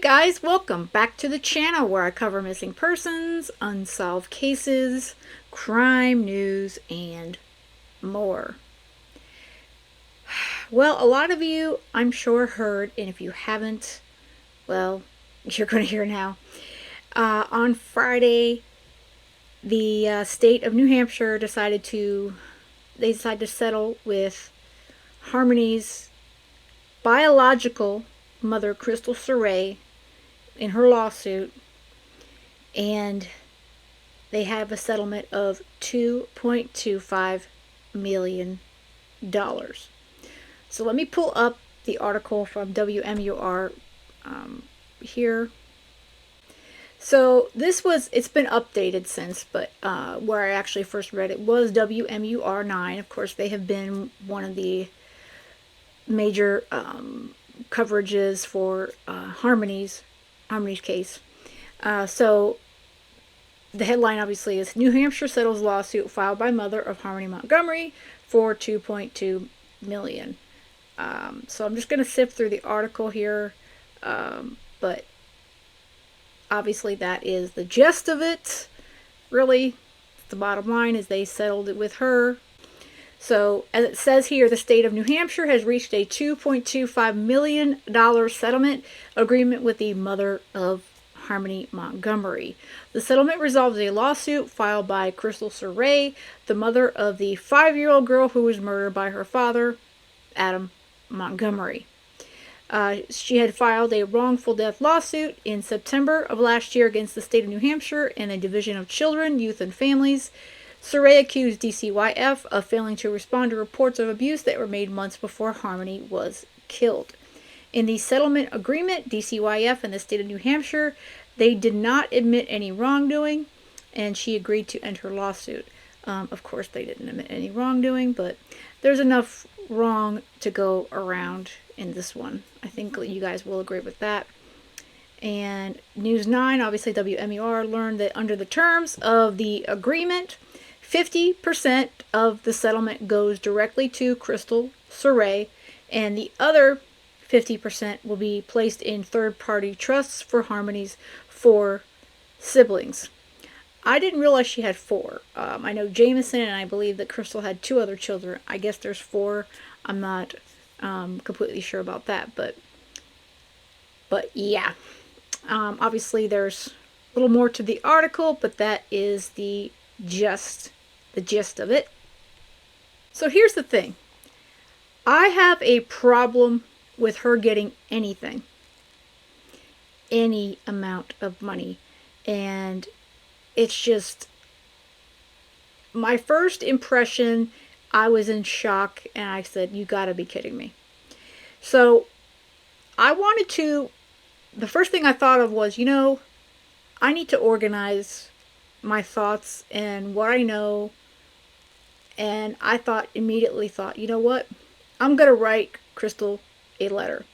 guys, welcome back to the channel where I cover missing persons, unsolved cases, crime news, and more. Well, a lot of you, I'm sure, heard, and if you haven't, well, you're going to hear now. On Friday, the state of New Hampshire decided to settle with Harmony's biological mother, Crystal Sorey, in her lawsuit, and they have a settlement of $2.25 million. So let me pull up the article from WMUR here. So it's been updated since, but where I actually first read it was WMUR 9. Of course, they have been one of the major coverages for Harmony's case. So the headline obviously is New Hampshire settles lawsuit filed by mother of Harmony Montgomery for $2.2 million. So I'm just going to sift through the article here, but obviously that is the gist of it. Really, the bottom line is they settled it with her. So, as it says here, the state of New Hampshire has reached a $2.25 million settlement agreement with the mother of Harmony Montgomery. The settlement resolves a lawsuit filed by Crystal Sorey, the mother of the 5-year-old girl who was murdered by her father, Adam Montgomery. She had filed a wrongful death lawsuit in September of last year against the state of New Hampshire and the Division of Children, Youth, and Families. Sorey accused DCYF of failing to respond to reports of abuse that were made months before Harmony was killed. In the settlement agreement, DCYF and the state of New Hampshire, they did not admit any wrongdoing, and she agreed to end her lawsuit. Of course, they didn't admit any wrongdoing, but there's enough wrong to go around in this one. I think you guys will agree with that. And News 9, obviously WMUR, learned that under the terms of the agreement, 50% of the settlement goes directly to Crystal Sorey, and the other 50% will be placed in third-party trusts for Harmony's 4 siblings. I didn't realize she had 4. I know Jameson, and I believe that Crystal had 2 other children. I guess there's 4. I'm not completely sure about that, but yeah. Obviously, there's a little more to the article, but that is the gist of it. So here's the thing. I have a problem with her getting anything. Any amount of money. And it's just, my first impression, I was in shock and I said, you gotta be kidding me. So the first thing I thought of was, I need to organize my thoughts and what I know. And I immediately thought, you know what? I'm going to write Crystal a letter.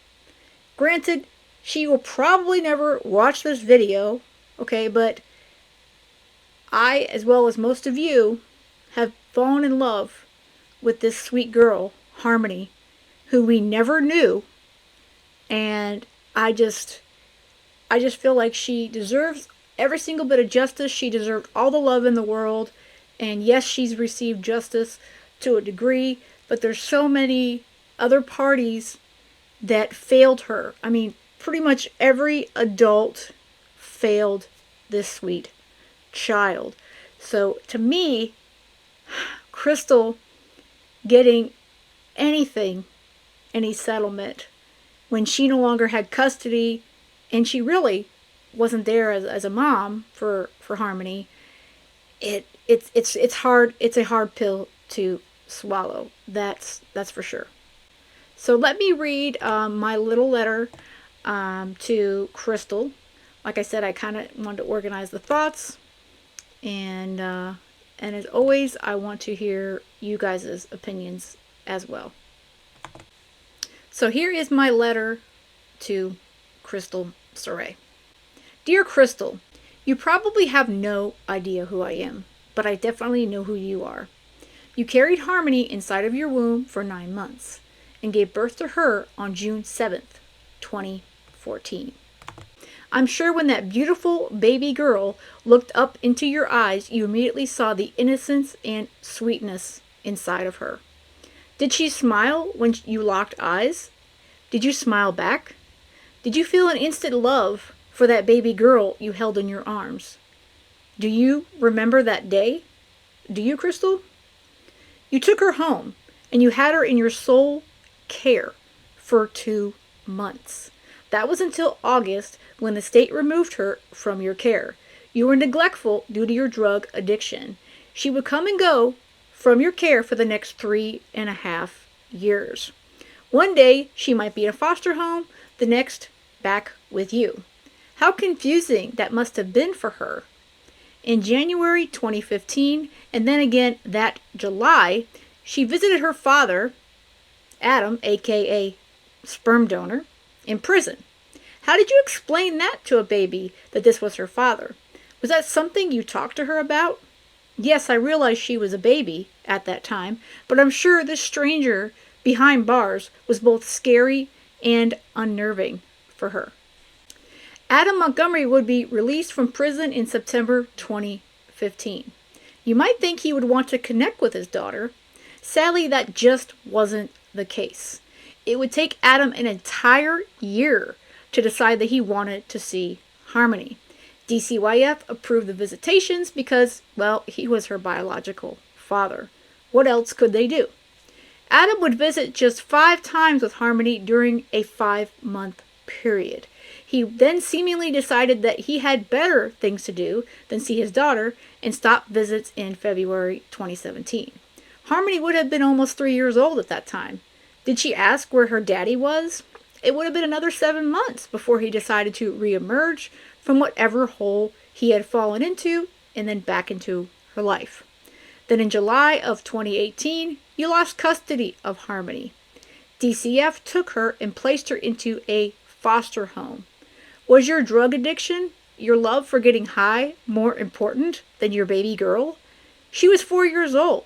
Granted, she will probably never watch this video, okay? But I, as well as most of you, have fallen in love with this sweet girl, Harmony, who we never knew. And I just feel like she deserves every single bit of justice. She deserved all the love in the world. And yes, she's received justice to a degree, but there's so many other parties that failed her. I mean, pretty much every adult failed this sweet child. So to me, Crystal getting anything, any settlement, when she no longer had custody, and she really wasn't there as a mom for Harmony, it's hard. It's a hard pill to swallow. That's for sure. So let me read my little letter to Crystal. Like I said, I kind of wanted to organize the thoughts, and as always, I want to hear you guys' opinions as well. So here is my letter to Crystal Sorey. Dear Crystal, you probably have no idea who I am, but I definitely know who you are. You carried Harmony inside of your womb for 9 months and gave birth to her on June 7th, 2014. I'm sure when that beautiful baby girl looked up into your eyes, you immediately saw the innocence and sweetness inside of her. Did she smile when you locked eyes? Did you smile back? Did you feel an instant love for that baby girl you held in your arms? Do you remember that day? Do you, Crystal? You took her home, and you had her in your sole care for 2 months. That was until August, when the state removed her from your care. You were neglectful due to your drug addiction. She would come and go from your care for the next 3.5 years. One day, she might be in a foster home, the next, back with you. How confusing that must have been for her. In January 2015, and then again that July, she visited her father, Adam, aka sperm donor, in prison. How did you explain that to a baby, that this was her father? Was that something you talked to her about? Yes, I realized she was a baby at that time, but I'm sure this stranger behind bars was both scary and unnerving for her. Adam Montgomery would be released from prison in September 2015. You might think he would want to connect with his daughter. Sadly, that just wasn't the case. It would take Adam an entire year to decide that he wanted to see Harmony. DCYF approved the visitations because, well, he was her biological father. What else could they do? Adam would visit just 5 times with Harmony during a 5-month period. He then seemingly decided that he had better things to do than see his daughter and stopped visits in February 2017. Harmony would have been almost 3 years old at that time. Did she ask where her daddy was? It would have been another 7 months before he decided to reemerge from whatever hole he had fallen into and then back into her life. Then in July of 2018, you lost custody of Harmony. DCF took her and placed her into a foster home. Was your drug addiction, your love for getting high, more important than your baby girl? She was 4 years old,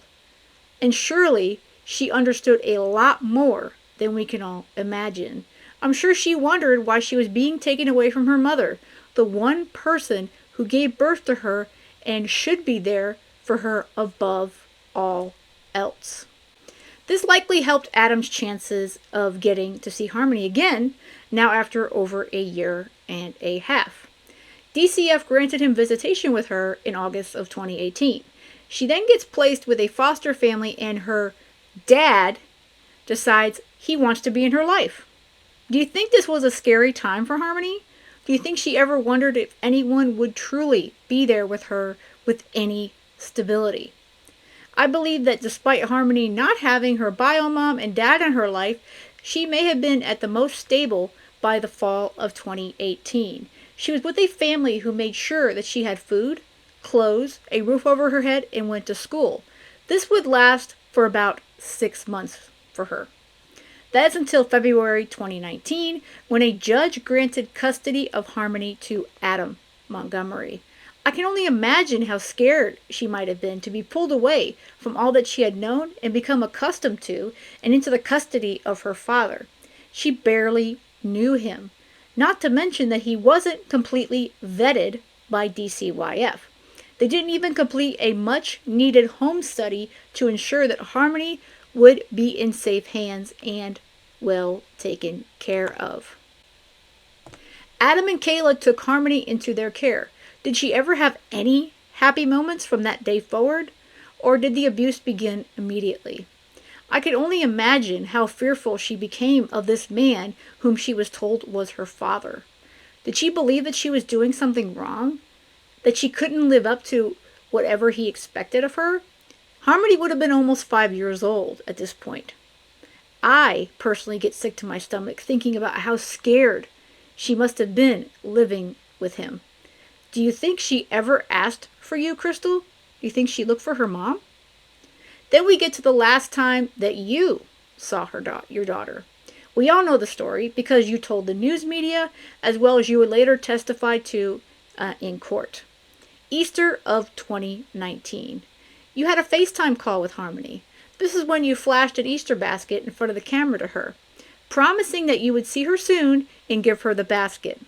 and surely she understood a lot more than we can all imagine. I'm sure she wondered why she was being taken away from her mother, the one person who gave birth to her and should be there for her above all else. This likely helped Adam's chances of getting to see Harmony again, now after over a year and a half. DCF granted him visitation with her in August of 2018. She then gets placed with a foster family, and her dad decides he wants to be in her life. Do you think this was a scary time for Harmony? Do you think she ever wondered if anyone would truly be there with her with any stability? I believe that despite Harmony not having her bio mom and dad in her life, she may have been at the most stable by the fall of 2018. She was with a family who made sure that she had food, clothes, a roof over her head, and went to school. This would last for about 6 months for her. That's until February 2019, when a judge granted custody of Harmony to Adam Montgomery. I can only imagine how scared she might have been to be pulled away from all that she had known and become accustomed to and into the custody of her father. She barely knew him, not to mention that he wasn't completely vetted by DCYF. They didn't even complete a much-needed home study to ensure that Harmony would be in safe hands and well taken care of. Adam and Kayla took Harmony into their care. Did she ever have any happy moments from that day forward, or did the abuse begin immediately? I could only imagine how fearful she became of this man whom she was told was her father. Did she believe that she was doing something wrong? That she couldn't live up to whatever he expected of her? Harmony would have been almost 5 years old at this point. I personally get sick to my stomach thinking about how scared she must have been living with him. Do you think she ever asked for you, Crystal? Do you think she looked for her mom? Then we get to the last time that you saw your daughter. We all know the story because you told the news media, as well as you would later testify to in court. Easter of 2019. You had a FaceTime call with Harmony. This is when you flashed an Easter basket in front of the camera to her, promising that you would see her soon and give her the basket.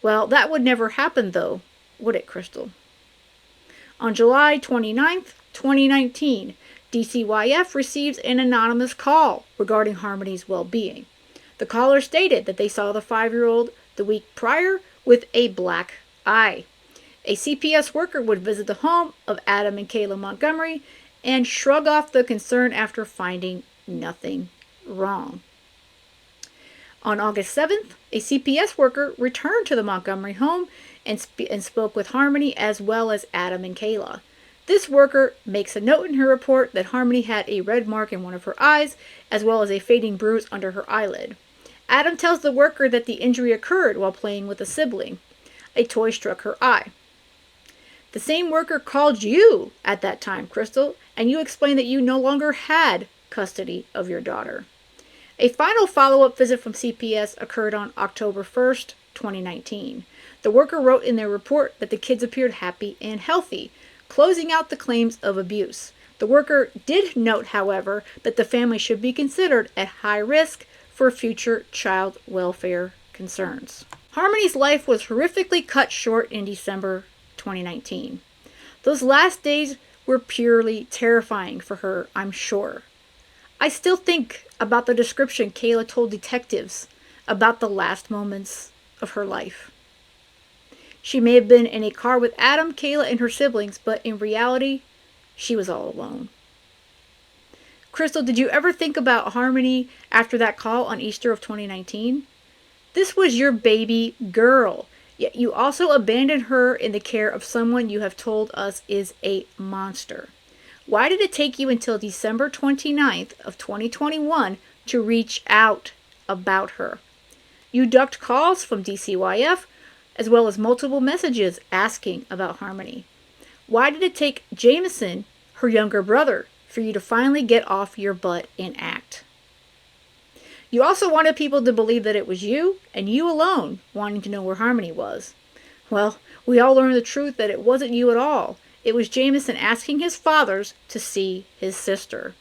Well, that would never happen though, would it, Crystal? On July 29th, 2019, DCYF receives an anonymous call regarding Harmony's well-being. The caller stated that they saw the 5-year-old the week prior with a black eye. A CPS worker would visit the home of Adam and Kayla Montgomery and shrug off the concern after finding nothing wrong. On August 7th, a CPS worker returned to the Montgomery home and spoke with Harmony as well as Adam and Kayla. This worker makes a note in her report that Harmony had a red mark in one of her eyes as well as a fading bruise under her eyelid. Adam tells the worker that the injury occurred while playing with a sibling. A toy struck her eye. The same worker called you at that time, Crystal, and you explained that you no longer had custody of your daughter. A final follow-up visit from CPS occurred on October 1st, 2019. The worker wrote in their report that the kids appeared happy and healthy, closing out the claims of abuse. The worker did note, however, that the family should be considered at high risk for future child welfare concerns. Harmony's life was horrifically cut short in December 2019. Those last days were purely terrifying for her, I'm sure. I still think about the description Kayla told detectives about the last moments of her life. She may have been in a car with Adam, Kayla, and her siblings, but in reality, she was all alone. Crystal, did you ever think about Harmony after that call on Easter of 2019? This was your baby girl, yet you also abandoned her in the care of someone you have told us is a monster. Why did it take you until December 29th of 2021 to reach out about her? You ducked calls from DCYF, as well as multiple messages asking about Harmony. Why did it take Jameson, her younger brother, for you to finally get off your butt and act? You also wanted people to believe that it was you, and you alone, wanting to know where Harmony was. Well, we all learned the truth that it wasn't you at all. It was Jameson asking his fathers to see his sister.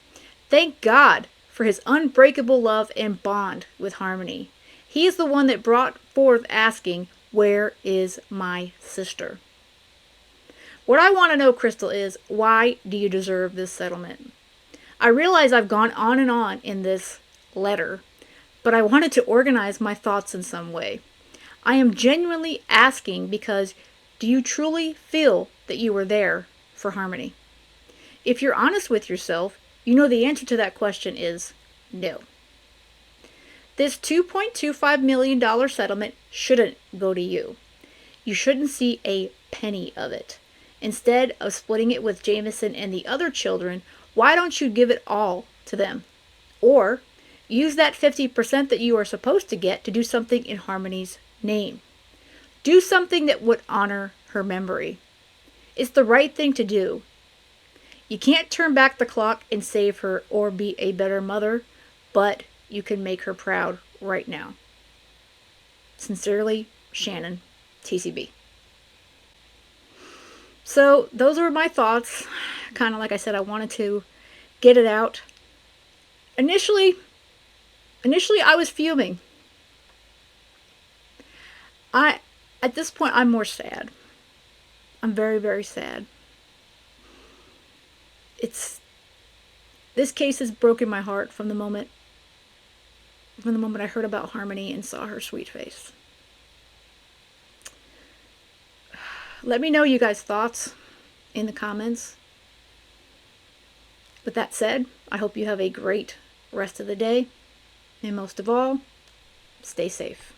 Thank God for his unbreakable love and bond with Harmony. He is the one that brought forth asking, "Where is my sister?" What I want to know, Crystal, is why do you deserve this settlement? I realize I've gone on and on in this letter, but I wanted to organize my thoughts in some way. I am genuinely asking because do you truly feel that you were there for Harmony? If you're honest with yourself, you know the answer to that question is no. This $2.25 million settlement shouldn't go to you. You shouldn't see a penny of it. Instead of splitting it with Jameson and the other children, why don't you give it all to them? Or use that 50% that you are supposed to get to do something in Harmony's name. Do something that would honor her memory. It's the right thing to do. You can't turn back the clock and save her or be a better mother, but you can make her proud right now. Sincerely, Shannon, TCB. So those were my thoughts. Kind of like I said, I wanted to get it out. Initially I was fuming. At this point, I'm more sad. I'm very, very sad. This case has broken my heart from the moment I heard about Harmony and saw her sweet face. Let me know you guys' thoughts in the comments. With that said, I hope you have a great rest of the day. And most of all, stay safe.